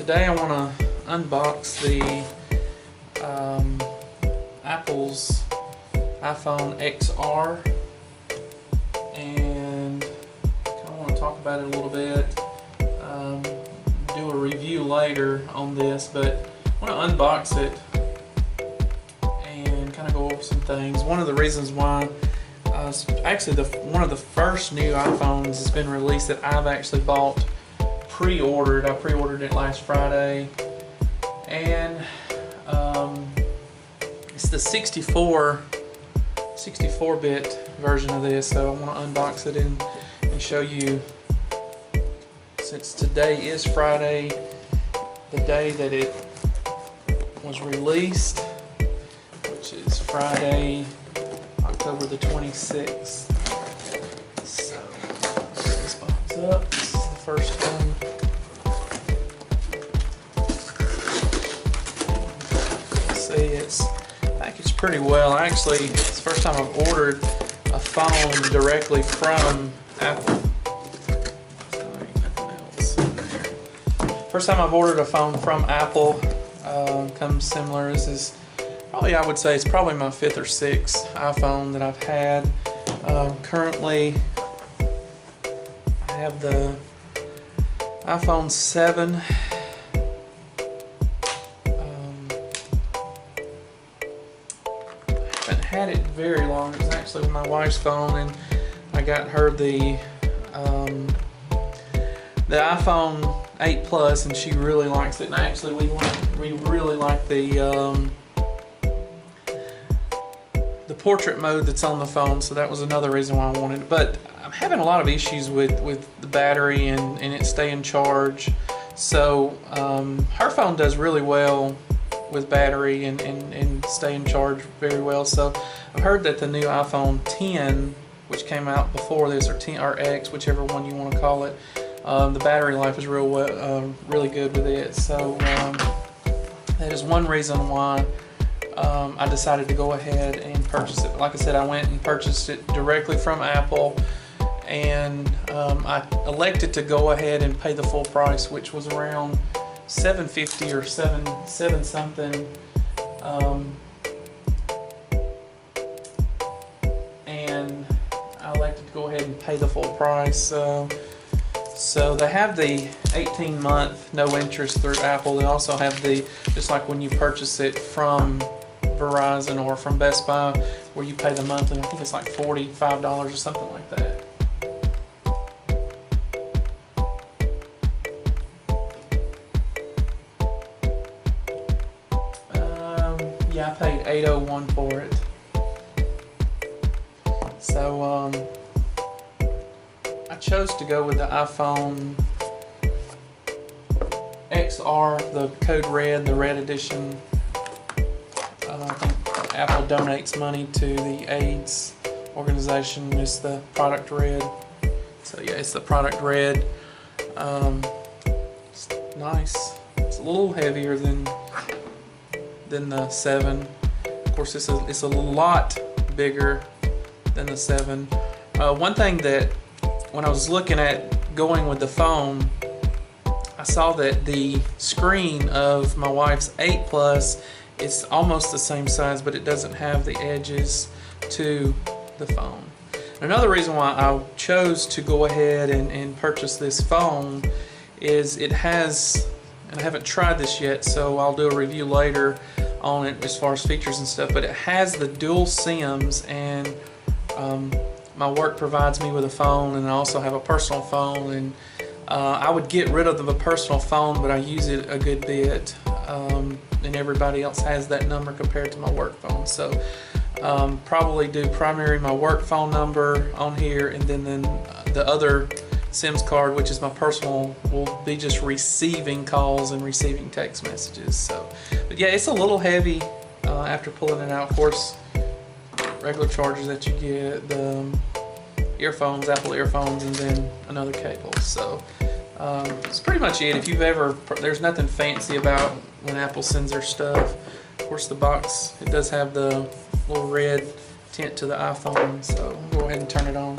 Today I want to unbox the Apple's iPhone XR, and kind of want to talk about it a little bit, do a review later on this, but I want to unbox it and kind of go over some things. One of the reasons why actually one of the first new iPhones has been released that I've actually bought pre-ordered. I pre-ordered it last Friday, and it's the 64-bit version of this, so I want to unbox it and show you, since today is Friday, the day that it was released, which is Friday, October the 26th. So, let's this box up. This is the first one. See, it's packaged pretty well. Actually, it's the first time I've ordered a phone directly from Apple. Sorry, nothing else in there. First time I've ordered a phone from Apple. Comes similar. This is probably, I would say, it's probably my 5th or 6th iPhone that I've had. Currently, I have the iPhone 7. I haven't had it very long. It was actually my wife's phone, and I got her the iPhone 8 Plus, and she really likes it. And actually, we really like the portrait mode that's on the phone, so that was another reason why I wanted it. But I'm having a lot of issues with the battery and it staying charged. So her phone does really well with battery and staying charged very well. So I've heard that the new iPhone 10, which came out before this, or 10 or X, whichever one you want to call it, the battery life is really good with it. So that is one reason why I decided to go ahead and purchase it. Like I said, I went and purchased it directly from Apple, and I elected to go ahead and pay the full price, which was around $750 or seven something. And I elected to go ahead and pay the full price. So they have the 18-month no interest through Apple. They also have the, just like when you purchase it from Verizon or from Best Buy, where you pay the monthly. I think it's like $45 or something like that. Yeah, I paid $801 for it. So I chose to go with the iPhone XR, the code red, the red edition. I think Apple donates money to the AIDS organization. It's the product red. So yeah, it's the product red. It's nice. It's a little heavier than the 7. Of course, it's a lot bigger than the 7. One thing that, when I was looking at going with the phone, I saw that the screen of my wife's 8 Plus is almost the same size, but it doesn't have the edges to the phone. Another reason why I chose to go ahead and purchase this phone is it has, and I haven't tried this yet, so I'll do a review later on it as far as features and stuff, but it has the dual SIMs, and my work provides me with a phone, and I also have a personal phone, and I would get rid of the personal phone, but I use it a good bit, and everybody else has that number compared to my work phone. So probably do primary my work phone number on here, and then the other SIMs card, which is my personal, will be just receiving calls and receiving text messages. So, but yeah, it's a little heavy after pulling it out. Of course, regular chargers that you get, the earphones, Apple earphones, and then another cable. So it's pretty much it. If you've ever, there's nothing fancy about when Apple sends their stuff. Of course, the box, it does have the little red tint to the iPhone. So I'll go ahead and turn it on.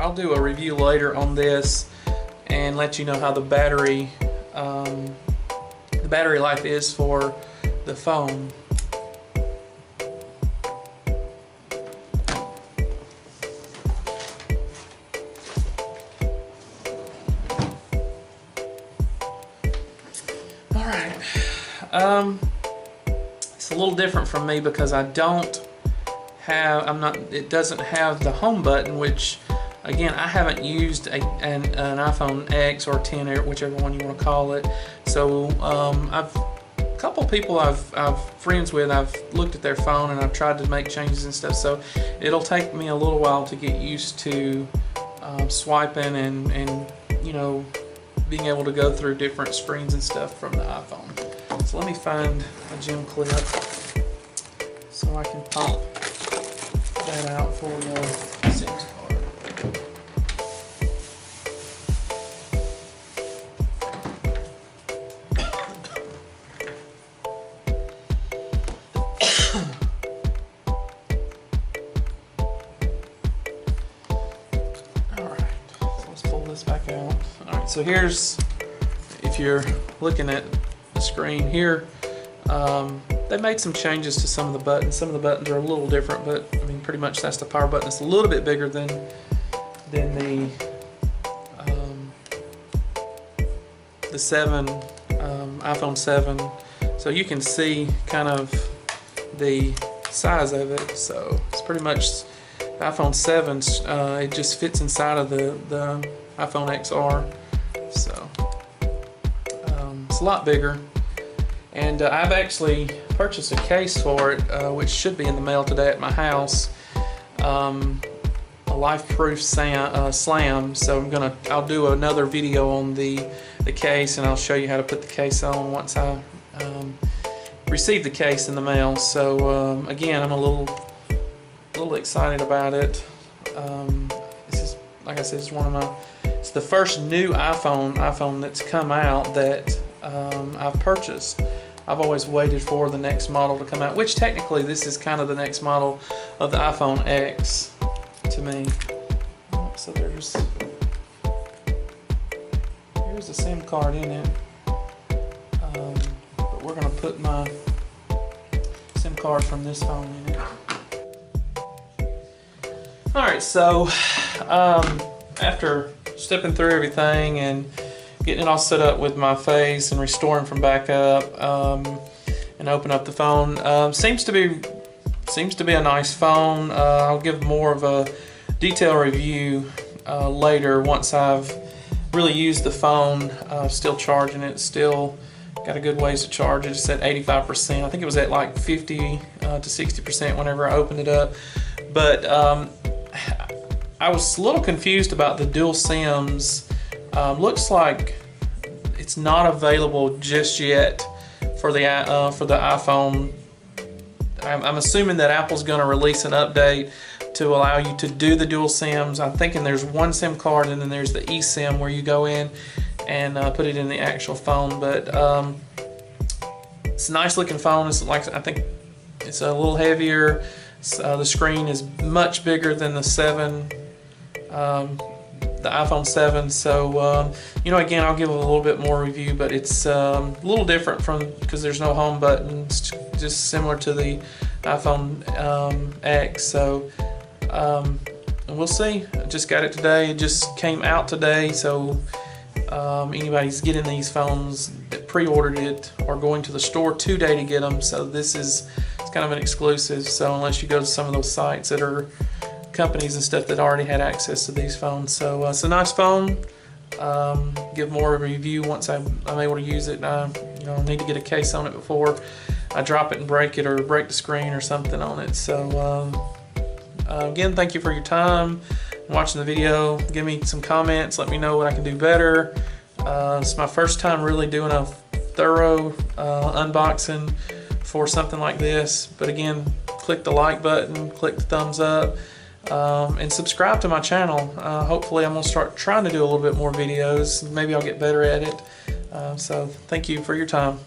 I'll do a review later on this and let you know how the battery life is for the phone. All right. It's a little different from me because I don't have, it doesn't have the home button, which again, I haven't used an iPhone X or 10 or whichever one you want to call it. So a couple people I've friends with, I've looked at their phone and I've tried to make changes and stuff. So it'll take me a little while to get used to swiping and you know, being able to go through different screens and stuff from the iPhone. So let me find a gem clip so I can pop that out for the SIMs card. Alright, so let's pull this back out. Alright, so here's, if you're looking at the screen here, they made some changes to some of the buttons. Some of the buttons are a little different, but I mean, pretty much that's the power button. It's a little bit bigger than the 7 iPhone 7. So you can see kind of the size of it. So it's pretty much the iPhone 7. It just fits inside of the iPhone XR. So it's a lot bigger. And I've actually purchased a case for it, which should be in the mail today at my house. A life-proof slam. So I'll do another video on the case, and I'll show you how to put the case on once I receive the case in the mail. So again, I'm a little excited about it. This is, like I said, it's the first new iPhone that's come out that I've purchased. I've always waited for the next model to come out, which technically this is kind of the next model of the iPhone X to me. So there's a SIM card in it, but we're going to put my SIM card from this phone in it. Alright, so after stepping through everything and getting it all set up with my face and restoring from backup, and open up the phone. Seems to be a nice phone. I'll give more of a detailed review later once I've really used the phone. Still charging it. Still got a good ways to charge it. It's at 85%. I think it was at like 50 to 60% whenever I opened it up. But I was a little confused about the dual SIMs. Looks like it's not available just yet for the iPhone. I'm assuming that Apple's going to release an update to allow you to do the dual SIMs. I'm thinking there's one SIM card and then there's the eSIM where you go in and put it in the actual phone. But it's a nice looking phone. It's like, I think it's a little heavier. The screen is much bigger than the 7. The iPhone 7, so you know, again, I'll give a little bit more review, but it's a little different because there's no home button. It's just similar to the iPhone X. So and we'll see. I just got it today. It just came out today, so anybody's getting these phones that pre-ordered it or going to the store today to get them. So it's kind of an exclusive. So unless you go to some of those sites that are companies and stuff that already had access to these phones. So it's a nice phone. Give more of a review once I'm able to use it. I need to get a case on it before I drop it and break it or break the screen or something on it. So again, thank you for your time watching the video. Give me some comments. Let me know what I can do better. It's my first time really doing a thorough unboxing for something like this. But again, click the like button, click the thumbs up. And subscribe to my channel. Hopefully I'm going to start trying to do a little bit more videos. Maybe I'll get better at it. So thank you for your time.